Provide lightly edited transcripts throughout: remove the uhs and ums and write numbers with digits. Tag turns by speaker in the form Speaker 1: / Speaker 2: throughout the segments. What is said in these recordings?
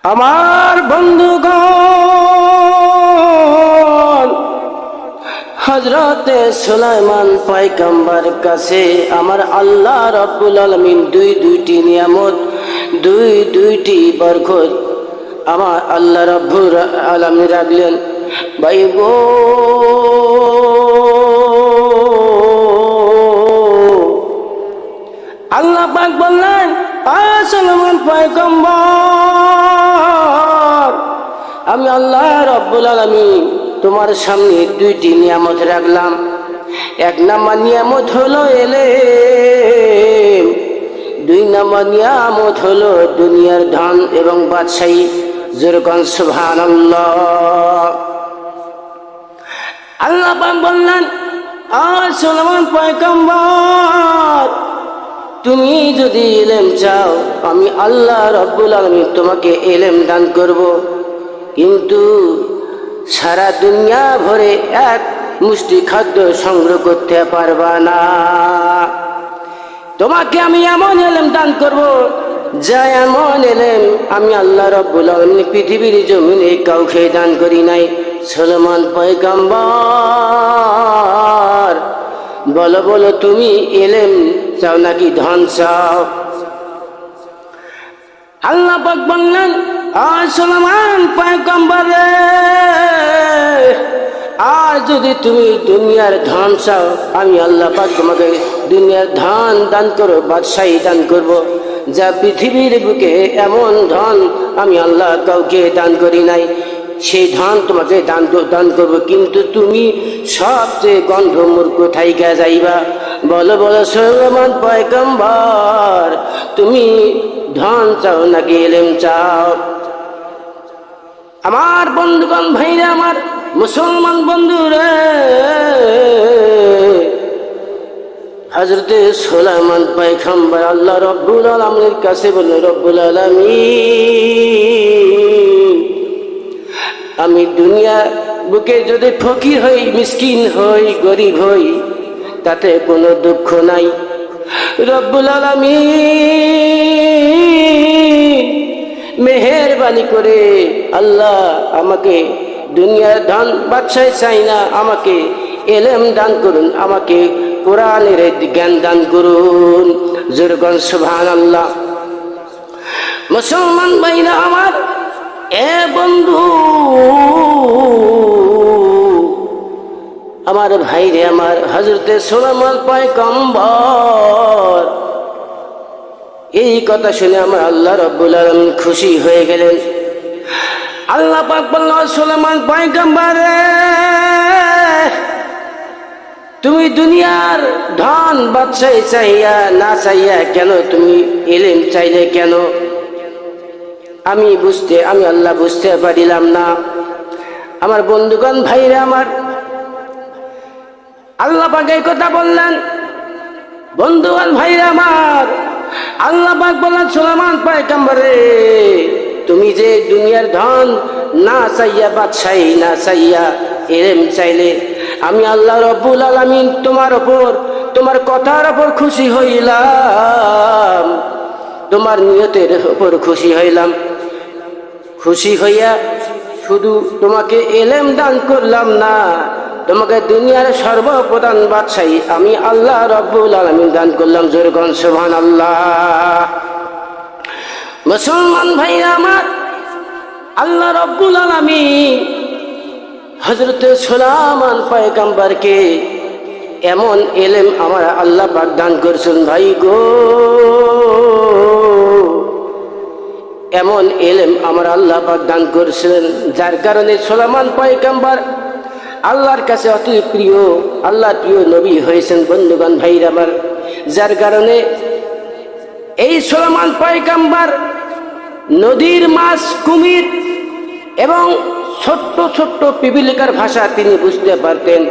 Speaker 1: আমার বন্ধুগণ, হযরতে সুলাইমান পয়গম্বর কাছে আমার আল্লাহ রাব্বুল আলামিন দুইটি নিয়ামত, দুইটি বরকত আমার আল্লাহ রাব্বুল আলামিন রাখলেন। ভাই গো, আল্লাহ পাক বললেন, সুলাইমান পয়গম্বর, আমি আল্লাহ রাব্বুল আলামিন তোমার সামনে দুইটি নিয়ামত রাখলাম। এক নাম্বার নিয়ামত হলো ইলম, দুই নাম্বার নিয়ামত হলো দুনিয়ার ধন এবং বাদশাহী। যেরকম সুবহানাল্লাহ। আল্লাহ পাক বললেন, সুলাইমান পয়গম্বর, তুমি যদি ইলম চাও, আমি আল্লাহ রাব্বুল আলামিন তোমাকে ইলম দান করব, কিন্তু সারা দুনিয়া ভরে এক মুষ্টি খাদ্য সংগ্রহ করতে পারবা না। তোমাকে আমি এমন ইলম দান করব, যা এমন ইলম আমি আল্লাহ রাব্বুল আলামিন পৃথিবীর জমিনে কাউকে দান করি নাই। সুলাইমান পয়গম্বর, বলো বলো, তুমি ইলম চাও নাকি ধন চাও? আল্লাহ পাক বললেন, সুলাইমান পয়গম্বর, আর যদি তুমি দুনিয়ার ধন চাও, আমি আল্লাহ পাক তোমাকে দুনিয়ার ধন দান করব, বাদশাহী দান করব, যা পৃথিবীর বুকে এমন ধন আমি আল্লাহ কাউকে দান করি নাই। সেই ধন তোমাকে দান করব, কিন্তু তুমি সবচেয়ে গন্ধ মূর্খ থাইকা যাইবা। বলো বলো সুলাইমান পয়গম্বর, তুমি ধন চাও নাকি ইলম চাও? আমার বন্ধুগণ, ভাইরা আমার, মুসলমান বন্ধুরে, হযরতে সুলাইমান পয়গম্বর আল্লাহ রাব্বুল আলামিনের কাছে বললেন, রব্বুল আলামিন, আমি দুনিয়া বুকে যদি ফকির হই, মিসকিন হই, গরিব হই, তাতে কোনো দুঃখ নাই। রব্বুল আলামিন মেহেরবানি করে আল্লাহ আমাকে দুনিয়ার ধন বাদশাহী চাই না, আমাকে ইলম দান করুন, আমাকে কোরআনের জ্ঞান দান করুন। যেরকম সুবহানাল্লাহ। মুসলমান ভাইরা আমার, এ বন্ধু আমার, ভাইরে আমার, হযরতে সুলাইমান পয়গম্বর এই কথা শুনে আমার আল্লাহ রাব্বুল আলামিন খুশি হয়ে গেলেন। আল্লাহ পাক বললেন, সুলাইমান পয়গম্বর, তুমি দুনিয়ার ধন বাদশাহী চাইয়া না চাইয়া কেন তুমি ইলম চাইলে কেন? আমি আল্লাহ বুঝতে পারিলাম না। আমার বন্ধুগণ, ভাইরা আমার, আল্লাহ পাক এই কথা বললেন। বন্ধুগণ, ভাইরা আমার, আল্লাহ পাক বললেন, সুলাইমান পয়গম্বরে, তুমি যে দুনিয়ার ধন না চাইয়া, বাদশাহী না চাইয়া ইলম চাইলে, আমি আল্লাহ রাব্বুল আলামিন তোমার কথার উপর খুশি হইলাম, তোমার নিয়তের উপর খুশি হইলাম। খুশি হইয়া শুধু তোমাকে ইলম দান করলাম না, তোমাকে দুনিয়ার সর্বপ্রধান বাদশাহী আমি আল্লাহ রাব্বুল আলামিন দান করলাম। যেরকম সুবহানাল্লাহ। মুসলমান ভাইরা আমার, আল্লাহ রাব্বুল আলামিন হযরতে সুলাইমান পয়গম্বরকে এমন ইলম আমার আল্লাহ পাক দান করছেন। ভাই গো, এমন ইলম আমার আল্লাহ পাক দান করছেন, যার কারণে সুলাইমান পয়গম্বর আল্লাহর কাছে অতি প্রিয়, আল্লাহর প্রিয় নবী হয়েছেন। বন্ধুগণ, ভাইরা আমার, যার কারণে এই সুলাইমান পয়গম্বর নদীর মাছ, কুমির এবং ছোট্ট ছোট্ট পিপিলিকার ভাষা তিনি বুঝতে পারতেন।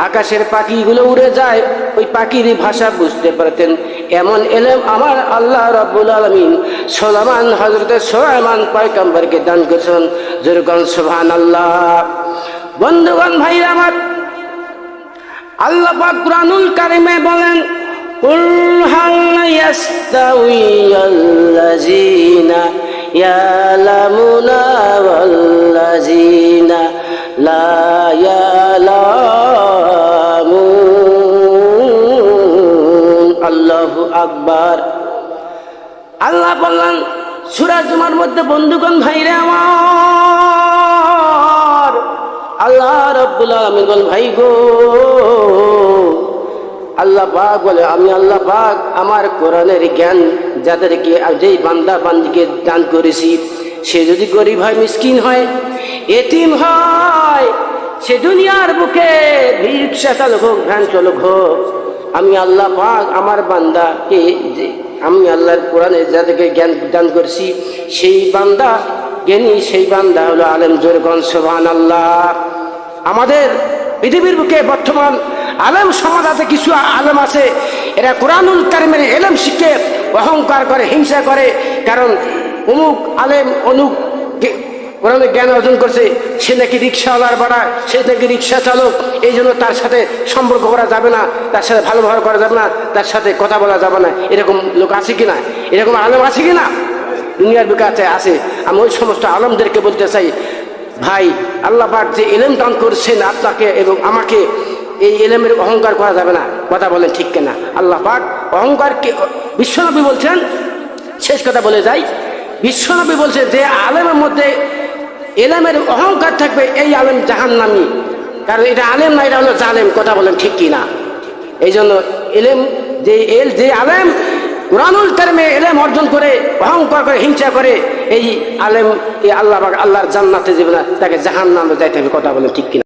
Speaker 1: আকাশের পাখিগুলো উড়ে যায়, ওই পাখির ভাষা বুঝতে পারতেন। এমন ইলম আমার আল্লাহ রাব্বুল আলামিন হযরতে সুলাইমান পয়গম্বরকে দান করেছেন। যেরকম সুবহানাল্লাহ। বন্ধুগণ, ভাইরা আমার, আল্লাহ পাক কুরআনুল কারীমে বলেন, কুল হাল ইয়াস্তাউইয়াল্লাযীনা ইয়ালামুনা ওয়াল্লাযিনা লা ইয়ালামুন। আল্লাহু আকবার। আল্লাহ বললেন সূরা জুমার মধ্যে, বন্ধুগণ ভাইরে আমার, আল্লাহ রাব্বুল আলামিন বলেন, ভাই গো, আল্লাহ পাক বলে, আমি আল্লাহ পাক আমার কোরআনের জ্ঞান যাদেরকে, যেই বান্দা বান্দিকে দান করেছি, সে যদি গরিব হয়, মিসকিন হয়, এতিম হয়, সে দুনিয়ার বুকে রিক্সা চালক হোক, ভ্যান চালক হোক, আমি আল্লাহ পাক আমার বান্দাকে, আমি আল্লাহর কোরআনে যাদেরকে জ্ঞান দান করছি, সেই বান্দা জ্ঞানী, সেই বান্দা হলো আলেম। জোরগণ সুবহানাল্লাহ। আমাদের পৃথিবীর বুকে বর্তমান আলেম সমাজ আছে, কিছু আলেম আছে, এরা কোরআনুল কারিমের এলেম শিখে অহংকার করে, হিংসা করে, কারণ অমুক আলেম অনুক কোরআনের জ্ঞান অর্জন করছে, সে নাকি রিক্সাওয়ালার বাড়া, সে নাকি রিক্সা চালক, এই জন্য তার সাথে সম্পর্ক করা যাবে না, তার সাথে ভালো ব্যবহার করা যাবে না, তার সাথে কথা বলা যাবে না। এরকম লোক আছে কিনা? এরকম আলেম আছে কিনা? দুনিয়ার বুকে আছে। আমি ওই সমস্ত আলেমদেরকে বলতে চাই, ভাই, আল্লাহ পাক যে এলেম দান করছেন আপনাকে এবং আমাকে, এই এলেমের অহংকার করা যাবে না। কথা বলেন ঠিক কিনা? আল্লাহ পাক অহংকারকে, বিশ্বনবী বলছেন, শেষ কথা বলে যাই, বিশ্বনবী বলছে যে আলেমের মধ্যে এলেমের অহংকার থাকবে, এই আলেম জাহান্নামী। কারণ এটা আলেম না, এটা হলো জালেম। কথা বলেন ঠিক কিনা? এই জন্য এলেম, যে আলেম কুরআনুল কারিমে এলেম অর্জন করে অহংকার করে, হিংসা করে, এই আলেম আল্লাহর জান্নাতে যাবে না, তাকে জাহান্নামে যাইতে হবে। কথা বলেন ঠিক কিনা?